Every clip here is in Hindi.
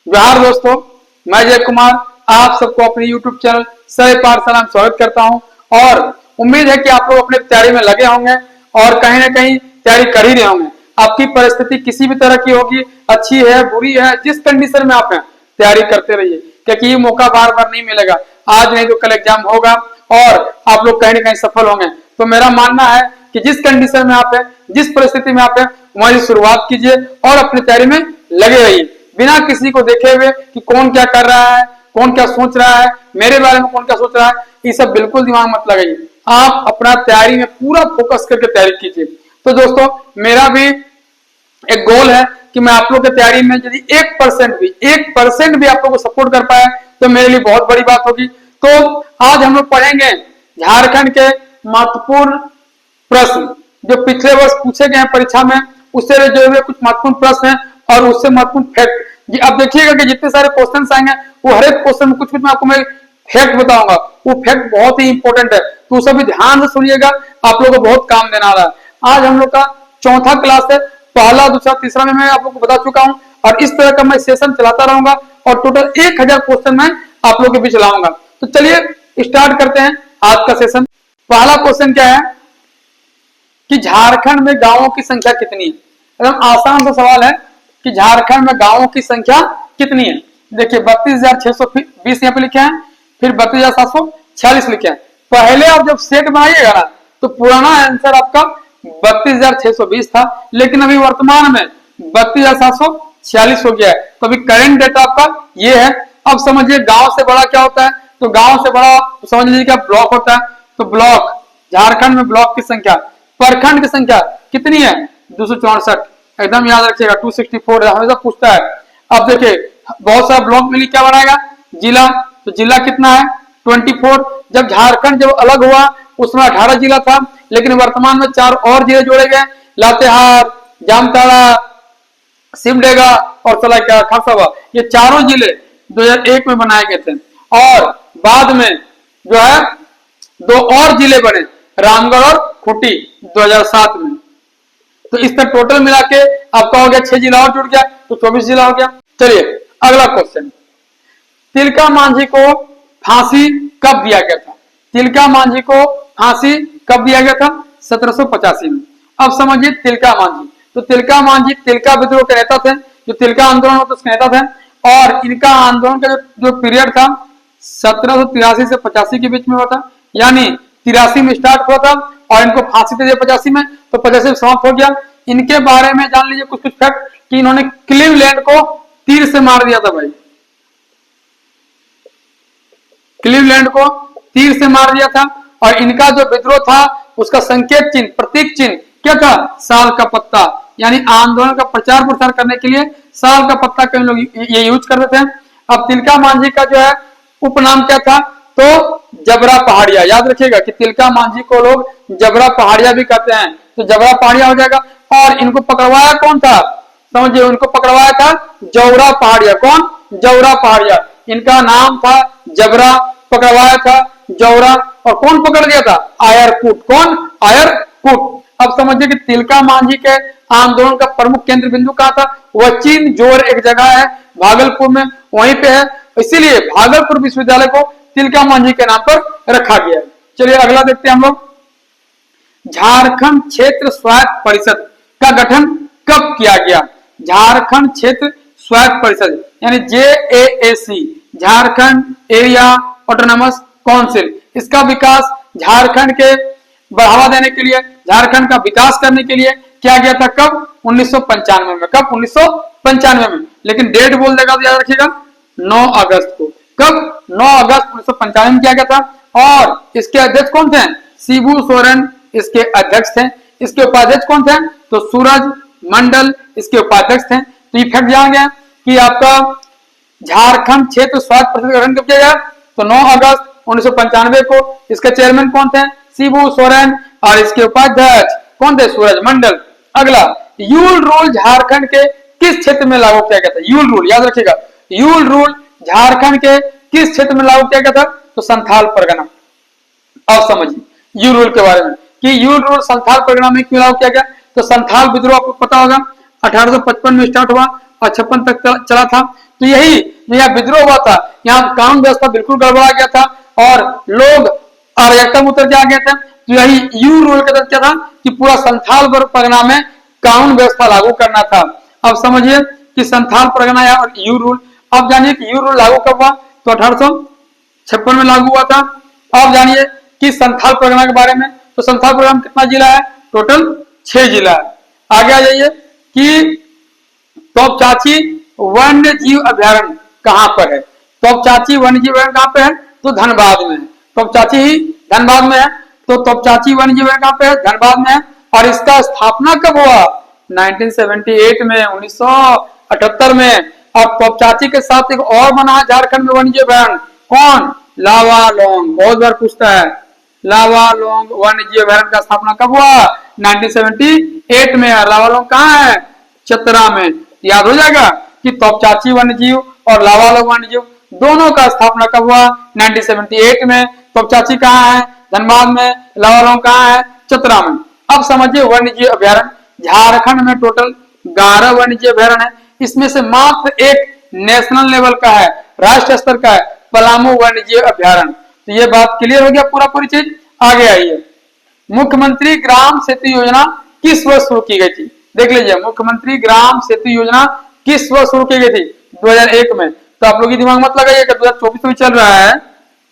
जोहार दोस्तों, मैं जय कुमार आप सबको अपने YouTube चैनल सही पाठशाला में स्वागत करता हूं और उम्मीद है कि आप लोग अपने तैयारी में लगे होंगे और कहीं ना कहीं तैयारी कर ही रहे होंगे। आपकी परिस्थिति किसी भी तरह की होगी, अच्छी है बुरी है, जिस कंडीशन में आप हैं तैयारी करते रहिए, क्योंकि ये मौका बार बार नहीं मिलेगा। आज नहीं तो कल एग्जाम होगा और आप लोग कहीं ना कहीं सफल होंगे। तो मेरा मानना है कि जिस कंडीशन में आप हैं, जिस परिस्थिति में आप हैं, वहीं शुरुआत कीजिए और अपनी तैयारी में लगे रहिए, बिना किसी को देखे हुए कि कौन क्या कर रहा है, कौन क्या सोच रहा है, मेरे बारे में कौन क्या सोच रहा है, ये सब बिल्कुल दिमाग मत लगाइए। आप अपना तैयारी में पूरा फोकस करके तैयारी कीजिए। तो दोस्तों, मेरा भी एक गोल है कि मैं आप लोग की तैयारी में यदि 1% भी आप लोग को सपोर्ट कर पाए तो मेरे लिए बहुत बड़ी बात होगी। तो आज हम लोग पढ़ेंगे झारखंड के महत्वपूर्ण प्रश्न जो पिछले वर्ष पूछे गए हैं परीक्षा में, उससे जो है कुछ महत्वपूर्ण प्रश्न हैं और उससे महत्वपूर्ण फैक्ट। जी अब देखिएगा कि जितने सारे क्वेश्चन आएंगे वो हर एक क्वेश्चन में कुछ कुछ मैं आपको मैं फैक्ट बताऊंगा। वो फैक्ट बहुत ही इंपॉर्टेंट है, तो सभी ध्यान से सुनिएगा, आप लोगों को बहुत काम देने वाला है। आज हम लोग का चौथा क्लास है, पहला दूसरा तीसरा में मैं आप लोग को बता चुका हूं और इस तरह का मैं सेशन चलाता रहूंगा और टोटल 1000 क्वेश्चन मैं आप लोग के बीच लाऊंगा। तो चलिए स्टार्ट करते हैं आज का सेशन। पहला क्वेश्चन क्या है कि झारखंड में गांवों की संख्या कितनी है। एकदम आसान सा सवाल है कि झारखंड में गांवों की संख्या कितनी है। देखिए 32,620 यहाँ पे लिखे हैं, फिर 32,746 लिखे हैं। पहले आप जब सेट बनाइएगा ना तो पुराना आंसर आपका 32,620 था, लेकिन अभी वर्तमान में 32,746 हो गया है। तो अभी करंट डेटा आपका ये है। अब समझिए गांव से बड़ा क्या होता है, तो गांव से बड़ा समझ लीजिए क्या ब्लॉक होता है। तो ब्लॉक, झारखंड में ब्लॉक की संख्या, प्रखंड की संख्या कितनी है 264, एकदम याद रखिएगा 264 हमेशा पूछता है। अब देखिए बहुत सारा ब्लॉक मिली क्या बनाएगा जिला, तो जिला कितना है 24। जब झारखंड जब अलग हुआ उसमें 18 जिला था, लेकिन वर्तमान में 4 और जिले जोड़े गए, लातेहार, जामताड़ा, सिमडेगा और सरायकेला खरसावां। ये चारों जिले 2001 में बनाए गए थे और बाद में जो है 2 और जिले बने, रामगढ़ और खूंटी 2007 में। तो इस तरह टोटल मिला के आपका हो गया 6 जिला और जुड़ गया, तो 24 जिला हो गया। चलिए अगला क्वेश्चन, तिलका मांझी को फांसी कब दिया गया था। तिलका मांझी को फांसी कब दिया गया था 1785 में। अब समझिए तिलका मांझी, तो तिलका मांझी तिलका विद्रोह के नेता थे, जो तिलका आंदोलन होता उसके नेता थे और इनका आंदोलन का जो पीरियड था 1783 से 85 के बीच में हुआ था, यानी 83 में स्टार्ट हुआ था और इनको फांसी दे दिया 85 में, तो 85 में समाप्त हो गया। इनके बारे में जान लीजिए कुछ कुछ फैक्ट कि इन्होंने क्लीवलैंड को तीर से मार दिया था भाई, क्लीवलैंड को तीर से मार दिया था। और इनका जो विद्रोह था उसका संकेत चिन्ह, प्रतीक चिन्ह क्या था, साल का पत्ता, यानी आंदोलन का प्रचार प्रसार करने के लिए साल का पत्ता कई लोग ये यूज करते थे। अब तिलका मांझी का जो है उपनाम क्या था, तो जबरा पहाड़िया। याद रखिएगा कि तिलका मांझी को लोग जबरा पहाड़िया भी कहते हैं, तो जबरा पहाड़िया हो जाएगा। और इनको पकड़वाया कौन था, समझिए उनको पकड़वाया था जौरा पहाड़िया। कौन, जौरा पहाड़िया। इनका नाम था जबरा, पकड़वाया था जौरा। और कौन पकड़ दिया था, आयरकूट। कौन, आयरकूट। अब समझिए कि तिलका मांझी के आंदोलन का प्रमुख केंद्र बिंदु कहा था, वचीन जोर एक जगह है भागलपुर में, वहीं पे है, इसीलिए भागलपुर विश्वविद्यालय को तिलका मांझी के नाम पर रखा गया। चलिए अगला देखते हैं हम लोग, झारखंड क्षेत्र स्वायत्त परिषद का गठन कब किया गया। झारखंड क्षेत्र स्वायत्त परिषद यानी JAAC, Jharkhand area autonomous council, इसका विकास झारखंड के बढ़ावा देने के लिए, झारखंड का विकास करने के लिए किया गया था। कब, 1995 में। कब, 1995 में। लेकिन डेट बोल देगा तो याद रखिएगा 9 अगस्त को। कब, 9 अगस्त 1995 में किया गया था। और इसके अध्यक्ष कौन थे, शिबू सोरेन इसके अध्यक्ष थे। इसके उपाध्यक्ष कौन थे, तो सूरज मंडल इसके उपाध्यक्ष थे। तो ये फैक्ट जान गया कि आपका झारखंड क्षेत्र स्वायत्त परिषद का गठन कब किया गया, तो 9 अगस्त 1995 को। इसके चेयरमैन कौन थे, शिबू सोरेन, और इसके उपाध्यक्ष कौन थे, सूरज मंडल। अगला, यूल रूल झारखंड के किस क्षेत्र में लागू किया गया था। यूल रूल याद रखिएगा, यूल रूल झारखंड के किस क्षेत्र में लागू किया गया था, तो संथाल परगना। अब समझिए यूल रूल के बारे में कि यूल रूल संथाल परगना में क्यों लागू किया गया। तो संथाल विद्रोह आपको पता होगा 1855 में स्टार्ट हुआ और 56 तक चला था। तो यही यहाँ विद्रोह हुआ था, यहाँ कानून व्यवस्था बिल्कुल गड़बड़ा गया था और लोग अराजकता में उतर जा गए थे। तो यही यू रूल के तहत क्या था कि पूरा संथाल परगना में कानून व्यवस्था लागू करना था। अब समझिए कि संथाल परगना या यू रूल। अब जानिए कि यू रूल लागू कब हुआ, तो 1856 में लागू हुआ था। अब जानिए कि संथाल परगना के बारे में। तो संथाल परगना में कितना जिला है, टोटल 6 जिला है। आगे आ जाइए कि तोपचांची वन्य जीव अभ्यारण्य कहां पर है। तोपचांची वन्य जीव अभ्यारण्य कहां पे है, तो धनबाद में है। तोपचांची ही धनबाद में है। तो तोपचांची वन्य जीव अभ्यारण्य कहां पे है, धनबाद में है। और इसका स्थापना कब हुआ, 1978 में, 1978 में। और तोपचांची के साथ एक और बना झारखंड में वन्य जीव अभ्यारण्य, कौन, लावालौंग। बहुत बार पूछता है, लावालौंग वन्य जीव अभ्यारण्य का स्थापना कब हुआ, 1978 में। लावालौंग कहाँ है, चतरा में। याद हो जाएगा कि तोपचांची वन्य जीव और लावालौंग वन्य जीव दोनों का स्थापना कब हुआ, 1978 में। तोपचांची कहाँ है, धनबाद में। लावालौंग कहाँ है, चतरा में। अब समझिए वन्य जीव अभ्यारण्य झारखंड में टोटल 11 वन्य जीव अभ्यारण्य है। इसमें से मात्र एक नेशनल लेवल का है, राष्ट्रीय स्तर का है, पलामू वन्य जीव अभ्यारण्य। तो ये बात क्लियर हो गया, पूरा पूरी चीज। आगे आइए, मुख्यमंत्री ग्राम सेतु योजना किस वर्ष शुरू की गई थी। देख लीजिए, मुख्यमंत्री ग्राम सेतु योजना किस वर्ष शुरू की गई थी, 2001 में। तो आप लोग दिमाग मत लगाइए कि 2024 में चल रहा है,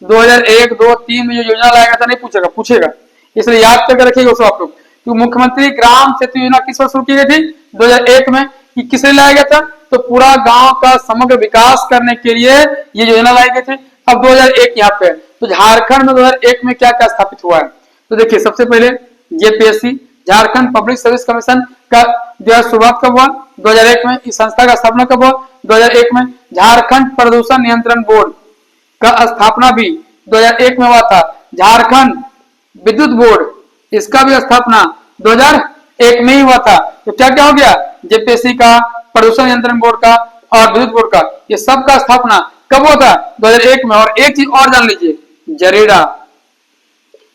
2001, 2, 3 में जो योजना लाया गया था नहीं पूछेगा, पूछेगा, इसलिए याद करके रखिएगा उसको आप लोग। तो मुख्यमंत्री ग्राम सेतु योजना किस वर्ष शुरू की गई थी, 2001 में। कि किसने लाया गया था, तो पूरा गांव का समग्र विकास करने के लिए ये योजना लाई गई थी। अब 2001 यहाँ पे, तो झारखंड में 2001 में क्या क्या स्थापित हुआ है। तो देखिए, सबसे पहले JPSC, Jharkhand public service commission का जो शुरुआत कब हुआ, 2001 में। इस संस्था का स्थापना कब हुआ, 2001 में। झारखंड प्रदूषण नियंत्रण बोर्ड का स्थापना भी 2001 में हुआ था। झारखंड विद्युत बोर्ड, इसका भी स्थापना 2001 में ही हुआ था। तो क्या क्या हो गया, जेपीएससी का, प्रदूषण नियंत्रण बोर्ड का और विद्युत बोर्ड का, ये सब का स्थापना कब हुआ था, 2001 में। और एक चीज और जान लीजिए, JREDA,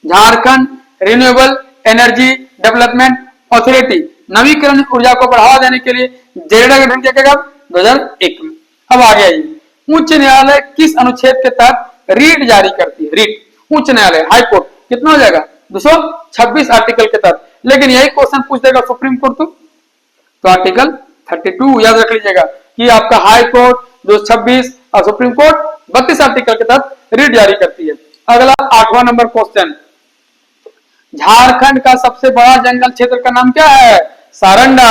Jharkhand renewable energy development authority, नवीकरण ऊर्जा को बढ़ावा देने के लिए जरेडा का गठन किया गया 2001 में। अब आगे आइए, उच्च न्यायालय किस अनुच्छेद के तहत रीट जारी करती है। रीट, उच्च न्यायालय, हाई कोर्ट, कितना हो जाएगा, 226 आर्टिकल के तहत। लेकिन यही क्वेश्चन पूछ देगा सुप्रीम कोर्ट, तो आर्टिकल 32 याद रख लीजिएगा कि आपका हाई कोर्ट 226 और सुप्रीम कोर्ट 32 आर्टिकल के तहत रीट जारी करती है। अगला 8वां नंबर क्वेश्चन, झारखंड का सबसे बड़ा जंगल क्षेत्र का नाम क्या है, सारंडा।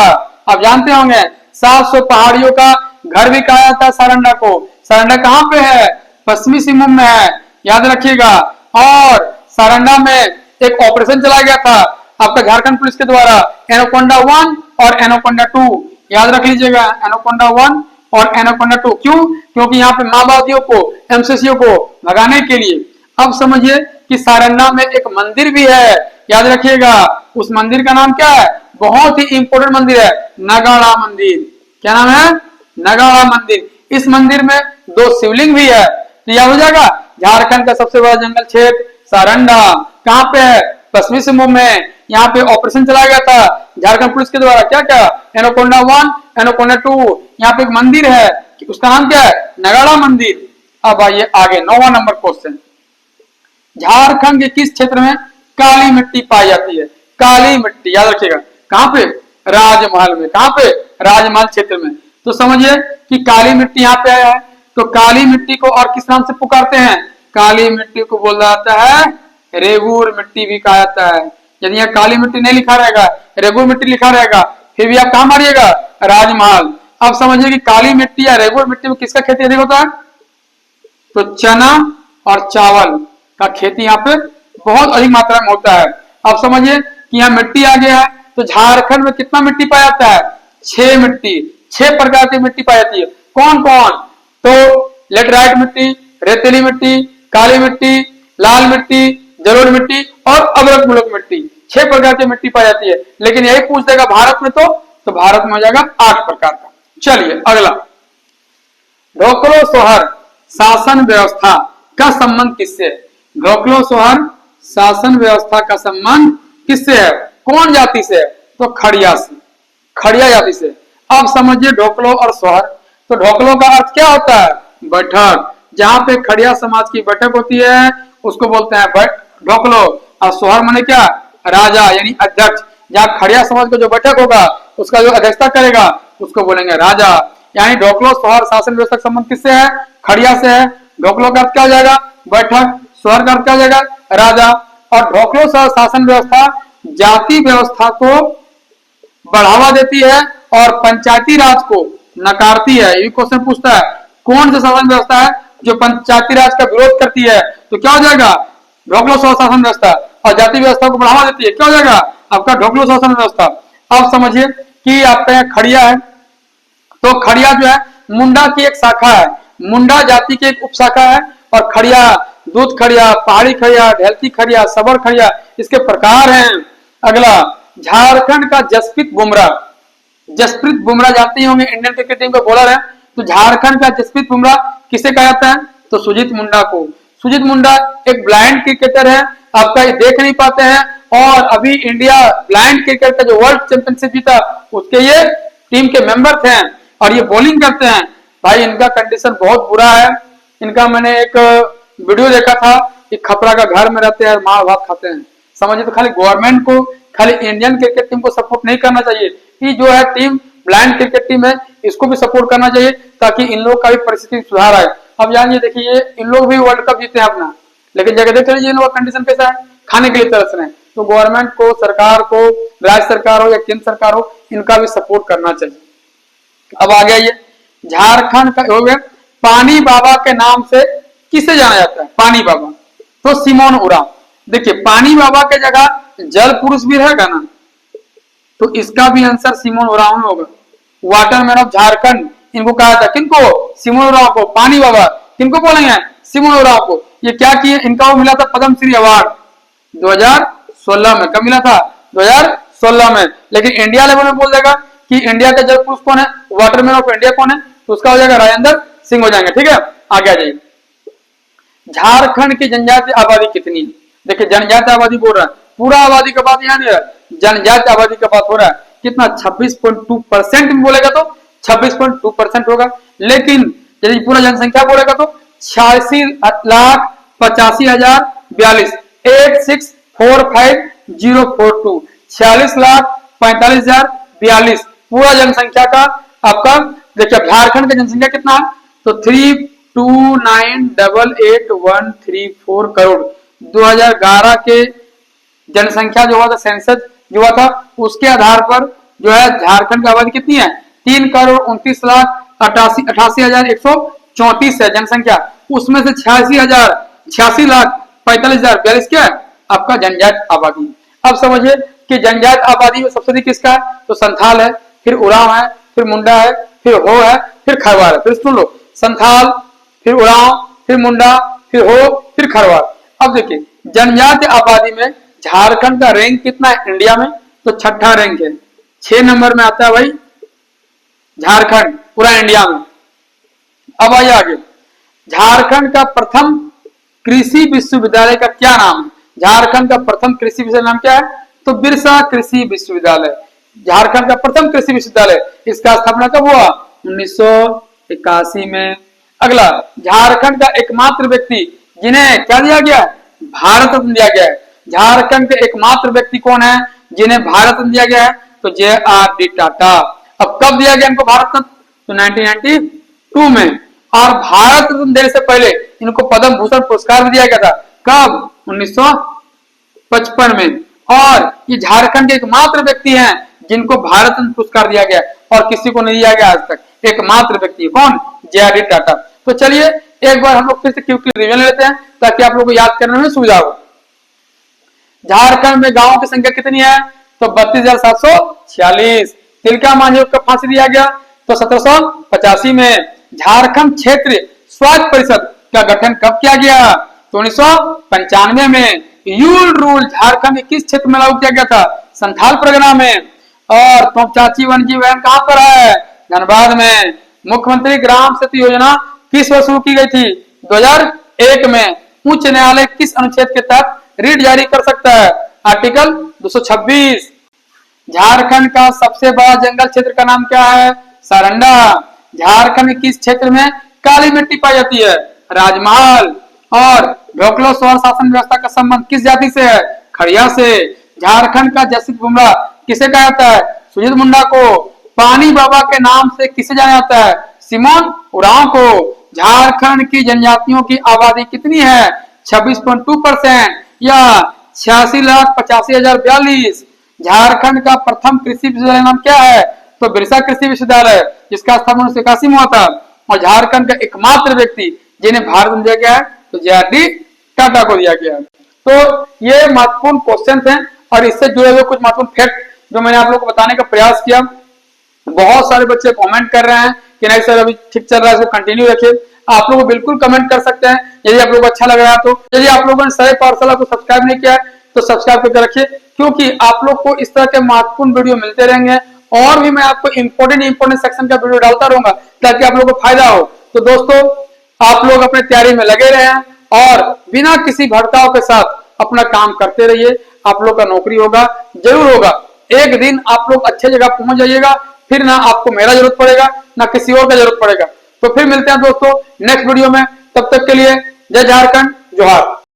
आप जानते होंगे 700 पहाड़ियों का घर भी कहा जाता है सारंडा को। सारंडा कहाँ पे है, पश्चिमी सिंहभूम में है, याद रखिएगा। और सारंडा में एक ऑपरेशन चलाया गया था आपका झारखंड पुलिस के द्वारा, एनाकोंडा 1 और एनाकोंडा 2, याद रख लीजिएगा, एनाकोंडा 1 और एनाकोंडा 2। क्यों, क्योंकि यहाँ पे माओवादियों को, एमसीसीओ को भगाने के लिए। अब समझिए कि सारंडा में एक मंदिर भी है, याद रखिएगा। उस मंदिर का नाम क्या है, बहुत ही इंपोर्टेंट मंदिर है, नगाड़ा मंदिर। क्या नाम है, नगाड़ा मंदिर। इस मंदिर में 2 शिवलिंग भी है। तो याद हो जाएगा, झारखंड का सबसे बड़ा जंगल क्षेत्र सारंडा कहाँ पे है, पश्चिमी सिंहभूम में। यहाँ पे ऑपरेशन चलाया गया था झारखंड पुलिस के द्वारा, क्या क्या, एनाकोंडा 1, एनाकोंडा 2। यहाँ पे एक मंदिर है, उसका नाम क्या है, नगाड़ा मंदिर। अब आइए आगे, 9वां नंबर क्वेश्चन, झारखंड के किस क्षेत्र में काली मिट्टी पाई जाती है। काली मिट्टी, याद रखिएगा, कहाँ पे, राजमहल में। कहाँ पे, राजमहल क्षेत्र में। तो समझिए कि काली मिट्टी यहाँ पे आया है। तो काली मिट्टी को और किस नाम से पुकारते हैं, काली मिट्टी को बोला जाता है रेगूर मिट्टी भी कहा जाता है। यदि यहाँ काली मिट्टी नहीं लिखा रहेगा, रेगुर मिट्टी लिखा रहेगा, फिर भी आप कहाँ मारिएगा, राजमहल। अब समझिए कि काली मिट्टी या रेगुर मिट्टी में किसका खेती अधिक होता है, तो चना और चावल का खेती यहाँ पे बहुत अधिक मात्रा में होता है। अब समझिए कि यहाँ मिट्टी आ गया है, तो झारखंड में कितना मिट्टी पाया जाता है, 6 मिट्टी, 6 प्रकार की मिट्टी पाई जाती है। कौन कौन, तो लेटराइट मिट्टी, रेतीली मिट्टी, काली मिट्टी, लाल मिट्टी, जलोढ़ मिट्टी और अभ्रक मूलक मिट्टी। 6 प्रकार की मिट्टी पाई जाती है। लेकिन यही पूछ देगा भारत में, तो भारत में हो जाएगा 8 प्रकार का। चलिए अगला, ढोकलो सोहर शासन व्यवस्था का संबंध किससे है। ढोकलो सोहर शासन व्यवस्था का संबंध किससे है, कौन जाति से है, तो खड़िया से, खड़िया जाति से। अब समझिए ढोकलो और सोहर। तो ढोकलो का अर्थ क्या होता है? बैठक। जहां पे खड़िया समाज की बैठक होती है उसको बोलते हैं ढोकलो। और सोहर माने क्या? राजा यानी अध्यक्ष। जहाँ खड़िया समाज का जो बैठक होगा उसका जो अध्यक्षता करेगा उसको बोलेंगे राजा। यानी ढोकलो सोहर शासन व्यवस्था का संबंध किससे है? खड़िया से है। ढोकलो का अर्थ क्या हो जाएगा? बैठक। सोहर का अर्थ क्या हो जाएगा? राजा। और ढोकलो सोहर शासन व्यवस्था जाति व्यवस्था को बढ़ावा देती है और पंचायती राज को नकारती है। ये क्वेश्चन पूछता है कौन सा शासन व्यवस्था है जो पंचायती राज का विरोध करती है? तो क्या हो जाएगा? ढोकलो सोहर शासन व्यवस्था। और जाति व्यवस्था को बढ़ावा देती है, क्या हो जाएगा? आपका ढोकलो शासन व्यवस्था। अब समझिए कि आपके यहाँ खड़िया है, तो खड़िया जो है मुंडा की एक शाखा है। मुंडा जाति की एक उपशाखा है। और खड़िया, दूध खड़िया, पहाड़ी खड़िया, ढेलती खड़िया, सबर खड़िया, इसके प्रकार हैं। अगला, झारखंड का जसप्रीत बुमराह। जसप्रीत बुमराह जानते ही होंगे, इंडियन क्रिकेट टीम का बॉलर है। तो झारखंड का जसप्रीत बुमराह किसे कहा जाता है? तो सुजीत मुंडा को। सुजीत मुंडा एक ब्लाइंड क्रिकेटर है, आपका ये देख नहीं पाते हैं। और अभी इंडिया ब्लाइंड क्रिकेट का जो वर्ल्ड चैंपियनशिप जीता उसके ये टीम के मेंबर थे और ये बॉलिंग करते हैं। भाई इनका कंडीशन बहुत बुरा है। इनका मैंने एक वीडियो देखा था कि खपरा का घर में रहते हैं, मार भात खाते हैं। समझिए, तो खाली गवर्नमेंट को, खाली इंडियन क्रिकेट टीम को सपोर्ट नहीं करना चाहिए। ये जो है टीम ब्लाइंड क्रिकेट टीम है, इसको भी सपोर्ट करना चाहिए ताकि इन लोग का भी परिस्थिति सुधार आए। अब जानिए, देखिए इन लोग भी वर्ल्ड कप जीते हैं अपना, लेकिन जगह देख लीजिए इन लोग का कंडीशन कैसा है, खाने के लिए तरस रहे हैं। तो गवर्नमेंट को, सरकार को, राज्य सरकार हो या केंद्र सरकार हो, इनका भी सपोर्ट करना चाहिए। अब आ गया ये झारखंड का हो गया, पानी बाबा के नाम से किसे जाना जाता है? पानी बाबा। तो सिमोन उरांव। देखिए पानी बाबा के जगह जल पुरुष भी रहेगा ना, तो इसका भी आंसर सिमोन उरांव में होगा। वाटरमैन ऑफ झारखंड इनको कहा था, किनको? सिमोन उरांव को। पानी बाबा किनको बोलेंगे? सिमोन उरांव को। ये क्या किए? इनका वो मिला था पद्मश्री अवार्ड 2016 में। कब मिला था? 2016 में। लेकिन इंडिया लेवल में बोल देगा कि इंडिया का जल पुरुष कौन है, वाटरमैन ऑफ इंडिया कौन है, तो उसका हो जाएगा राजेंद्र सिंह हो जाएंगे। ठीक है, आगे आ जाइए। झारखंड की जनजातीय आबादी कितनी है? देखिए जनजातीय आबादी बोल रहा है, पूरा आबादी का बात यहाँ नहीं है, जनजातीय आबादी का बात हो रहा है। कितना? 26.2% में बोलेगा तो 26.2% होगा। लेकिन यदि पूरा जनसंख्या बोलेगा तो 86,85,042 86,45,042 46,45,042 पूरा जनसंख्या का आपका। देखिए झारखंड का जनसंख्या कितना है? तो 329,88,134 करोड़। 2011 के जनसंख्या जो हुआ था, सेंसस जो हुआ था, उसके आधार पर जो है झारखंड की आबादी कितनी है? 3,29,88,134 है जनसंख्या। उसमें से 86,45,042 क्या है? आपका जनजात आबादी। अब समझिए कि जनजात आबादी में सबसे अधिक किसका है? तो संथाल है, फिर उरांव है, फिर मुंडा है, फिर हो है, फिर खरवार है। फिर सुन लो, संथाल, फिर उरांव, फिर मुंडा, फिर हो, फिर खरवार। अब देखिए जनजातीय आबादी में झारखंड का रैंक कितना है इंडिया में? तो 6ठा रैंक है। 6 नंबर में आता है भाई झारखंड पूरा इंडिया में। अब आइए आगे, झारखंड का प्रथम कृषि विश्वविद्यालय का क्या नाम है? झारखंड का प्रथम कृषि विश्वविद्यालय नाम क्या है? तो बिरसा कृषि विश्वविद्यालय। झारखंड का प्रथम कृषि विश्वविद्यालय, इसका स्थापना कब हुआ? 1981 में। अगला, झारखंड का एकमात्र व्यक्ति जिन्हें क्या दिया गया? भारत रत्न दिया गया है। झारखंड के एकमात्र व्यक्ति कौन है जिन्हें भारत रत्न दिया गया है? तो JRD टाटा। अब कब दिया गया इनको भारत रत्न? तो 1992 में। और भारत रत्न देने से पहले इनको पद्म भूषण पुरस्कार भी दिया गया था। कब? 1955 में। और ये झारखंड के एकमात्र व्यक्ति हैं जिनको भारत रत्न पुरस्कार दिया गया और किसी को नहीं दिया गया आज तक। एकमात्र व्यक्ति कौन? JRD टाटा। तो चलिए एक बार हम लोग फिर से क्विकली रिवीजन लेते हैं ताकि आप लोगों को याद करने में सुविधा हो। झारखंड में गांवों की संख्या कितनी है? तो 32,746। तिलका मांझी को फांसी दिया गया तो 1785 में। झारखंड क्षेत्र स्वायत्त परिषद का गठन कब किया गया? तो 1995 में। यूल रूल झारखंड किस क्षेत्र में लागू किया गया था? संथाल परगना में। और तोपचाची वनजीव वैन कहां पर है? धनबाद में। मुख्यमंत्री ग्राम सेतु योजना किस वर्ष शुरू की गई थी? 2001 में। उच्च न्यायालय किस अनुच्छेद के तहत रीट जारी कर सकता है? आर्टिकल 226। झारखंड का सबसे बड़ा जंगल क्षेत्र का नाम क्या है? सारंडा। झारखंड के किस क्षेत्र में काली मिट्टी पाई जाती है? राजमहल। और ढोकलो स्वर शासन व्यवस्था का संबंध किस जाति से है? खड़िया से। झारखंड का जसप्रीत बुमराह किसे कहा जाता है? सुजीत मुंडा को। पानी बाबा के नाम से किसे जाना जाता है? सिमोन उरांव को। झारखंड की जनजातियों की आबादी कितनी है? 26.2% या 86,85,042। झारखंड का प्रथम कृषि विश्वविद्यालय नाम क्या है? तो बिरसा कृषि विश्वविद्यालय, जिसका स्थापना 1981 में हुआ था। और झारखंड का एकमात्र व्यक्ति जिन्हें भारत रत्न दिया गया है तो जे.आर.डी. टाटा को दिया गया है। तो ये महत्वपूर्ण क्वेश्चन हैं और इससे जुड़े हुए कुछ महत्वपूर्ण फैक्ट जो मैंने आप लोगों को बताने का प्रयास किया। बहुत सारे बच्चे कमेंट कर रहे हैं कि नहीं सर अभी ठीक चल रहा है, इसको कंटिन्यू रखिए। आप लोग बिल्कुल कमेंट कर सकते हैं यदि आप लोगों को अच्छा लग रहा है। तो यदि आप लोगों ने सही पाठशाला को सब्सक्राइब नहीं किया है तो सब्सक्राइब करके रखिए, क्योंकि आप लोग को इस तरह के महत्वपूर्ण वीडियो मिलते रहेंगे और भी मैं आपको इंपोर्टेंट सेक्शन का वीडियो डालता रहूंगा ताकि आप लोगों को फायदा हो। तो दोस्तों आप लोग अपने तैयारी में लगे रहें और बिना किसी भटकाव के साथ अपना काम करते रहिए। आप लोग का नौकरी होगा, जरूर होगा। एक दिन आप लोग अच्छे जगह पहुंच जाइएगा, फिर ना आपको मेरा जरूरत पड़ेगा ना किसी और का जरूरत पड़ेगा। तो फिर मिलते हैं दोस्तों नेक्स्ट वीडियो में, तब तक के लिए जय झारखंड, जोहार।